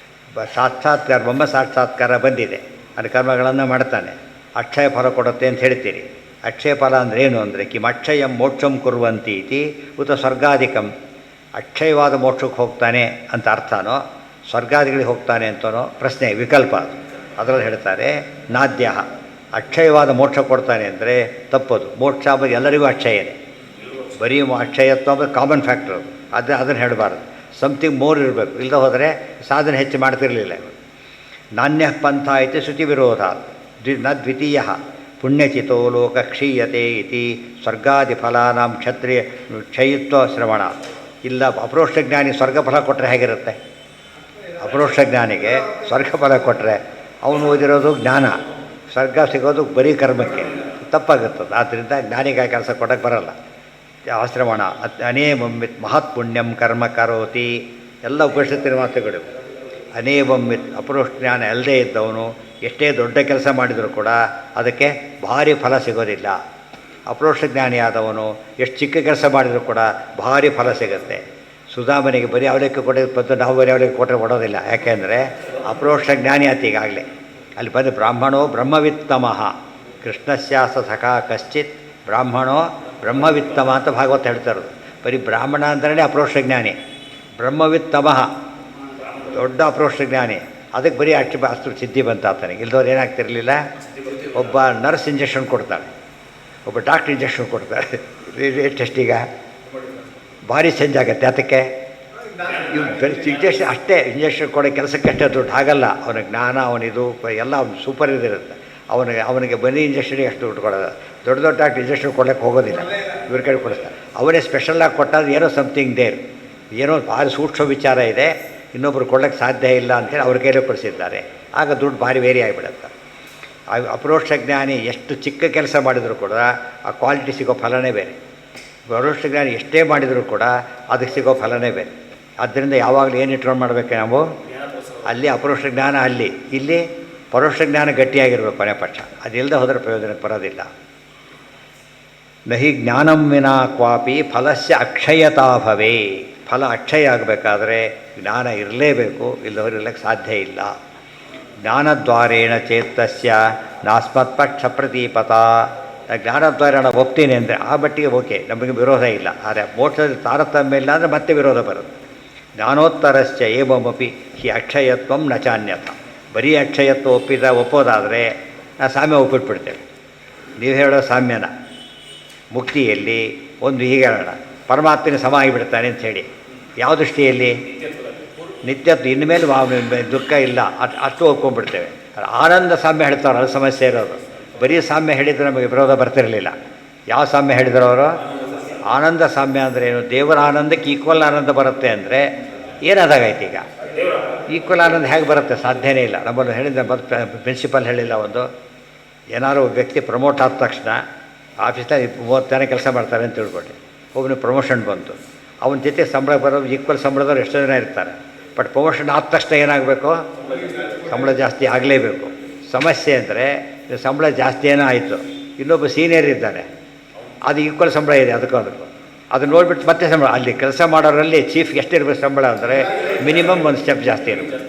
Speaker 1: ಸಾಕ್ಷಾತ್ಕಾರ, ಬ್ರಹ್ಮ ಸಾಕ್ಷಾತ್ಕಾರ ಬಂದಿದೆ, ಅದು ಕರ್ಮಗಳನ್ನು ಮಾಡ್ತಾನೆ, ಅಕ್ಷಯ ಫಲ ಕೊಡುತ್ತೆ ಅಂತ ಹೇಳ್ತೀರಿ. ಅಕ್ಷಯ ಫಲ ಅಂದರೆ ಏನು ಅಂದರೆ ಕಿಮ್ ಅಕ್ಷಯಂ ಮೋಕ್ಷಂ ಕುರ್ವಂತಿ ಇತಿ ಉತ ಸ್ವರ್ಗಾಧಿಕಂ. ಅಕ್ಷಯವಾದ ಮೋಕ್ಷಕ್ಕೆ ಹೋಗ್ತಾನೆ ಅಂತ ಅರ್ಥನೋ ಸ್ವರ್ಗಾದಿಗಳಿಗೆ ಹೋಗ್ತಾನೆ ಅಂತನೋ ಪ್ರಶ್ನೆ, ವಿಕಲ್ಪ. ಅದರಲ್ಲಿ ಹೇಳ್ತಾರೆ ನಾದ್ಯ. ಅಕ್ಷಯವಾದ ಮೋಕ್ಷ ಕೊಡ್ತಾನೆ ಅಂದರೆ ತಪ್ಪದು. ಮೋಕ್ಷ ಅಂಬೋದು ಎಲ್ಲರಿಗೂ ಅಕ್ಷಯನೇ. ಬರೀ ಅಕ್ಷಯತ್ವ ಅಂಬೋದು ಕಾಮನ್ ಫ್ಯಾಕ್ಟರ್ ಅದು. ಅದನ್ನು ಹೇಳಬಾರ್ದು. ಸಮಥಿಂಗ್ ಮೋರ್ ಇರಬೇಕು, ಇಲ್ಲದೆ ಹೋದರೆ ಸಾಧನೆ ಹೆಚ್ಚು ಮಾಡ್ತಿರಲಿಲ್ಲ. ನಾಣ್ಯ ಪಂಥ ಐತಿ ಶ್ರುತಿ ವಿರೋಧ ನ ದ್ವಿತೀಯ ಪುಣ್ಯಚಿತೋ ಲೋಕ ಕ್ಷೀಯತೆ ಇತಿ ಸ್ವರ್ಗಾದಿ ಫಲಾನಾಂ ಕ್ಷತ್ರಿಯ ಕ್ಷಯಿತ್ವ ಶ್ರವಣ. ಇಲ್ಲ ಅಪರೋಕ್ಷ ಜ್ಞಾನಿ ಸ್ವರ್ಗ ಫಲ ಕೊಟ್ಟರೆ ಹೇಗಿರುತ್ತೆ? ಅಪರೋಕ್ಷ ಜ್ಞಾನಿಗೆ ಸ್ವರ್ಗ ಫಲ ಕೊಟ್ಟರೆ ಅವನು ಓದಿರೋದು ಜ್ಞಾನ, ಸ್ವರ್ಗ ಸಿಗೋದು ಬರೀ ಕರ್ಮಕ್ಕೆ, ತಪ್ಪಾಗುತ್ತದೆ. ಆದ್ದರಿಂದ ಜ್ಞಾನಿಗೆ ಕೆಲಸ ಕೊಡೋಕ್ಕೆ ಬರಲ್ಲ. ಆಶ್ರಮಣ ಅನೇ ಮಹತ್ ಪುಣ್ಯಂ ಕರ್ಮ ಕರೋತಿ. ಎಲ್ಲ ಉಪನಿಷತ್ತಿನ ಮಾತುಗಳು. ಅನೇವಮ್ಮಿತ್ ಅಪರೋಕ್ಷ ಜ್ಞಾನ ಅಲ್ಲದೇ ಇದ್ದವನು ಎಷ್ಟೇ ದೊಡ್ಡ ಕೆಲಸ ಮಾಡಿದರೂ ಕೂಡ ಅದಕ್ಕೆ ಭಾರಿ ಫಲ ಸಿಗೋದಿಲ್ಲ. ಅಪರೋಕ್ಷ ಜ್ಞಾನಿಯಾದವನು ಎಷ್ಟು ಚಿಕ್ಕ ಕೆಲಸ ಮಾಡಿದರೂ ಕೂಡ ಭಾರಿ ಫಲ ಸಿಗುತ್ತೆ. ಸುಧಾಮನಿಗೆ ಬರೀ ಅವಲಕ್ಕಿ ಕೊಡೋದು ಬಂದು ನಾವು ಬರೀ ಅವಲಕ್ಕಿ ಕೊಟ್ಟರೆ ಕೊಡೋದಿಲ್ಲ. ಯಾಕೆಂದರೆ ಅಪರೋಕ್ಷ ಜ್ಞಾನಿ ಆತ ಈಗಾಗಲೇ. ಅಲ್ಲಿ ಬಂದು ಬ್ರಾಹ್ಮಣೋ ಬ್ರಹ್ಮವಿತ್ತಮಃ ಕೃಷ್ಣಸ್ಯಾಸ ಸಖಾ ಕಶ್ಚಿತ್ ಬ್ರಾಹ್ಮಣೋ ಬ್ರಹ್ಮವಿತ್ತಮ ಅಂತ ಭಾಗವತ ಹೇಳ್ತಾರದು. ಬರೀ ಬ್ರಾಹ್ಮಣ ಅಂತಲೇ ಅಪರೋಕ್ಷ ಜ್ಞಾನಿ. ಬ್ರಹ್ಮವಿತ್ತಮಃ ದೊಡ್ಡ ಅಪರೋಕ್ಷ ಜ್ಞಾನಿ. ಅದಕ್ಕೆ ಬರೀ ಅಷ್ಟು ಸಿದ್ಧಿ ಬಂತ ಆತನಿಗೆ. ಇಲ್ದವ್ರು ಏನಾಗ್ತಿರಲಿಲ್ಲ. ಒಬ್ಬ ನರ್ಸ್ ಇಂಜೆಕ್ಷನ್ ಕೊಡ್ತಾಳೆ, ಒಬ್ಬ ಡಾಕ್ಟ್ರ್ ಇಂಜೆಕ್ಷನ್ ಕೊಡ್ತಾರೆ. ಟೆಸ್ಟಿಗ ಭಾರಿ ಚೇಂಜ್ ಆಗುತ್ತೆ. ಅದಕ್ಕೆ ಇವು ಇಂಜೆಕ್ಷನ್ ಅಷ್ಟೇ, ಇಂಜೆಕ್ಷನ್ ಕೊಡೋ ಕೆಲಸಕ್ಕೆ ಅಷ್ಟೇ ದುಡ್ಡು ಆಗಲ್ಲ. ಅವನ ಜ್ಞಾನ ಅವನಿದು ಎಲ್ಲ ಅವ್ನು ಸೂಪರ್ ಇದಿರುತ್ತೆ. ಅವನಿಗೆ ಬರೀ ಇಂಜೆಕ್ಷನಿಗೆ ಅಷ್ಟು ದುಡ್ಡು ಕೊಡೋದು. ದೊಡ್ಡ ದೊಡ್ಡ ಡಾಕ್ಟ್ರ್ ಇಂಜೆಕ್ಷನ್ ಕೊಡೋಕ್ಕೆ ಹೋಗೋದಿಲ್ಲ, ಇವ್ರ ಕಡೆ ಕೊಡಿಸ್ತಾರೆ. ಅವರೇ ಸ್ಪೆಷಲಾಗಿ ಕೊಟ್ಟಾದ್ರೆ ಏನೋ ಸಮಥಿಂಗ್ ದೇರ್, ಏನೋ ಭಾರಿ ಸೂಕ್ಷ್ಮ ವಿಚಾರ ಇದೆ, ಇನ್ನೊಬ್ರು ಕೊಡೋಕ್ಕೆ ಸಾಧ್ಯ ಇಲ್ಲ ಅಂತೇಳಿ ಅವ್ರ ಕೈಲೇ ಕೊಡಿಸಿದ್ದಾರೆ. ಆಗ ದುಡ್ಡು ಭಾರಿ ವೇರಿ ಆಗಿಬಿಡುತ್ತೆ. ಅಪರೋಕ್ಷ ಜ್ಞಾನಿ ಎಷ್ಟು ಚಿಕ್ಕ ಕೆಲಸ ಮಾಡಿದರೂ ಕೂಡ ಆ ಕ್ವಾಲಿಟಿ ಸಿಗೋ ಫಲನೇ ಬೇರೆ. ಪರೋಕ್ಷ ಜ್ಞಾನಿ ಎಷ್ಟೇ ಮಾಡಿದರೂ ಕೂಡ ಅದಕ್ಕೆ ಸಿಗೋ ಫಲನೇ ಬೇರೆ. ಆದ್ದರಿಂದ ಯಾವಾಗಲೂ ಏನು ಇಟ್ಕೊಂಡು ಮಾಡಬೇಕು ನಾವು, ಅಲ್ಲಿ ಅಪರೋಕ್ಷ ಜ್ಞಾನ ಅಲ್ಲಿ, ಇಲ್ಲಿ ಪರೋಕ್ಷ ಜ್ಞಾನ ಗಟ್ಟಿಯಾಗಿರ್ಬೇಕು ಕೊನೆ ಪಕ್ಷ. ಅದಿಲ್ಲದೆ ಹೋದರೆ ಪ್ರಯೋಜನಕ್ಕೆ ಬರೋದಿಲ್ಲ. ನಹಿ ಜ್ಞಾನಂ ವಿನಾ ಕ್ವಾಪಿ ಫಲಸ್ಯ ಅಕ್ಷಯತಾ ಭವೇ. ಫಲ ಅಕ್ಷಯ ಆಗಬೇಕಾದ್ರೆ ಜ್ಞಾನ ಇರಲೇಬೇಕು, ಇಲ್ಲದವ್ರು ಇರಲಿಕ್ಕೆ ಸಾಧ್ಯ ಇಲ್ಲ. ಜ್ಞಾನದ್ವಾರೇಣ ಚೇತಸ್ಯ ನಾಸ್ಮತ್ಪಕ್ಷ ಪ್ರತೀಪತ. ಜ್ಞಾನದ್ವಾರ ನಾನು ಒಪ್ತೀನಿ ಅಂದರೆ ಆ ಮಟ್ಟಿಗೆ ಓಕೆ, ನಮಗೆ ವಿರೋಧ ಇಲ್ಲ. ಆದರೆ ಮೋಕ್ಷದಲ್ಲಿ ತಾರತಮ್ಯ ಇಲ್ಲ ಅಂದರೆ ಮತ್ತೆ ವಿರೋಧ ಬರುತ್ತೆ. ಜ್ಞಾನೋತ್ತರಶ್ಚ ಏವಮಪಿ ಹಿ ಅಕ್ಷಯತ್ವಂ ನ ಚಾನ್ಯಥ. ಬರೀ ಅಕ್ಷಯತ್ವ ಒಪ್ಪೋದಾದರೆ ನಾವು ಸಾಮ್ಯ ಒಪ್ಪಿಟ್ಬಿಡ್ತೇವೆ. ನೀವು ಹೇಳೋ ಸಾಮ್ಯನ ಮುಕ್ತಿಯಲ್ಲಿ ಒಂದು ಹೀಗೆ ಹೇಳೋಣ, ಪರಮಾತ್ಮನ ಸಮ ಆಗಿಬಿಡ್ತಾನೆ ಅಂಥೇಳಿ. ಯಾವ ದೃಷ್ಟಿಯಲ್ಲಿ? ನಿತ್ಯತ್ವ, ಇನ್ಮೇಲೆ ದುಃಖ ಇಲ್ಲ ಅಷ್ಟು ಒಪ್ಕೊಂಡ್ಬಿಡ್ತೇವೆ. ಆನಂದ ಸಾಮ್ಯ ಹೇಳ್ತಾರೆ, ಅದು ಸಮಸ್ಯೆ ಇರೋದು. ಬರೀ ಸಾಮ್ಯ ಹೇಳಿದರೆ ನಮಗೆ ವಿರೋಧ ಬರ್ತಿರಲಿಲ್ಲ. ಯಾವ ಸಾಮ್ಯ ಹೇಳಿದ್ರು ಅವರು? ಆನಂದ ಸಾಮ್ಯ ಅಂದರೆ ಏನು? ದೇವರ ಆನಂದಕ್ಕೆ ಈಕ್ವಲ್ ಆನಂದ ಬರುತ್ತೆ ಅಂದರೆ ಏನಾದಾಗೈತೆ ಈಗ? ಈಕ್ವಲ್ ಆನಂದ ಹೇಗೆ ಬರುತ್ತೆ? ಸಾಧ್ಯನೇ ಇಲ್ಲ. ನಮ್ಮನ್ನು ಹೇಳಿದ ಪ್ರಿನ್ಸಿಪಲ್ ಹೇಳಿಲ್ಲ, ಒಂದು ಏನಾದ್ರು ವ್ಯಕ್ತಿ ಪ್ರಮೋಟ್ ಆದ ತಕ್ಷಣ ಆಫೀಸ್ನಲ್ಲಿ 30 ಜನ ಕೆಲಸ ಮಾಡ್ತಾರೆ ಅಂತ ತಿಳ್ಕೊಂಡೆ. ಒಬ್ಬನಿಗೆ ಪ್ರಮೋಷನ್ ಬಂತು, ಅವನ ಜೊತೆ ಸಂಬಳ ಬರೋದು ಈಕ್ವಲ್ ಸಂಬಳದವ್ರು ಎಷ್ಟೋ ಜನ ಇರ್ತಾರೆ. ಬಟ್ ಪ್ರಮೋಷನ್ ಆದ ತಕ್ಷಣ ಏನಾಗಬೇಕು? ಸಂಬಳ ಜಾಸ್ತಿ ಆಗಲೇಬೇಕು. ಸಮಸ್ಯೆ ಅಂದರೆ ಸಂಬಳ ಜಾಸ್ತಿ ಏನೋ ಆಯಿತು, ಇನ್ನೊಬ್ಬ ಸೀನಿಯರ್ ಇದ್ದಾನೆ, ಅದು ಈಕ್ವಲ್ ಸಂಬಳ ಇದೆ ಅದಕ್ಕೂ. ಅದು ನೋಡಿಬಿಟ್ಟು ಮತ್ತೆ ಸಂಬಳ. ಅಲ್ಲಿ ಕೆಲಸ ಮಾಡೋರಲ್ಲಿ ಚೀಫ್ಗೆ ಎಷ್ಟಿರಬೇಕು ಸಂಬಳ ಅಂದರೆ ಮಿನಿಮಮ್ ಒಂದು ಸ್ಟೆಪ್ ಜಾಸ್ತಿ ಇರಬೇಕು.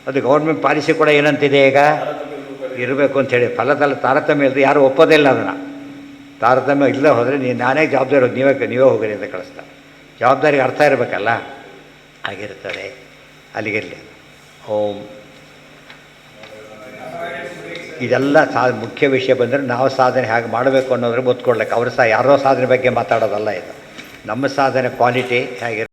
Speaker 1: ಅದು ಗೌರ್ಮೆಂಟ್ ಪಾಲಿಸಿ ಕೂಡ ಏನಂತಿದೆ ಈಗ, ಇರಬೇಕು ಅಂಥೇಳಿ. ಫಲದಲ್ಲಿ ತಾರತಮ್ಯ ಇಲ್ಲದೆ ಯಾರೂ ಒಪ್ಪೋದಿಲ್ಲ ಅದನ್ನು. ತಾರತಮ್ಯ ಇಲ್ಲದೆ ಹೋದರೆ ನಾನೇ ಜವಾಬ್ದಾರಿ, ನೀವೇ ಹೋಗಿರಿ ಅಂತ ಕಳಿಸ್ತಾರೆ. ಜವಾಬ್ದಾರಿಗೆ ಅರ್ಥ ಇರಬೇಕಲ್ಲ, ಆಗಿರ್ತದೆ. ಅಲ್ಲಿಗಿರಲಿ. ಓಂ. ಇದೆಲ್ಲ ಮುಖ್ಯ ವಿಷಯ ಬಂದರೆ ನಾವು ಸಾಧನೆ ಹೇಗೆ ಮಾಡಬೇಕು ಅನ್ನೋದ್ರೆ ಗೊತ್ಕೊಡ್ಲಿಕ್ಕೆ. ಅವರು ಯಾರೋ ಸಾಧನೆ ಬಗ್ಗೆ ಮಾತಾಡೋದಲ್ಲ ಇದು. ನಮ್ಮ ಸಾಧನೆ ಕ್ವಾಲಿಟಿ ಹೇಗೆ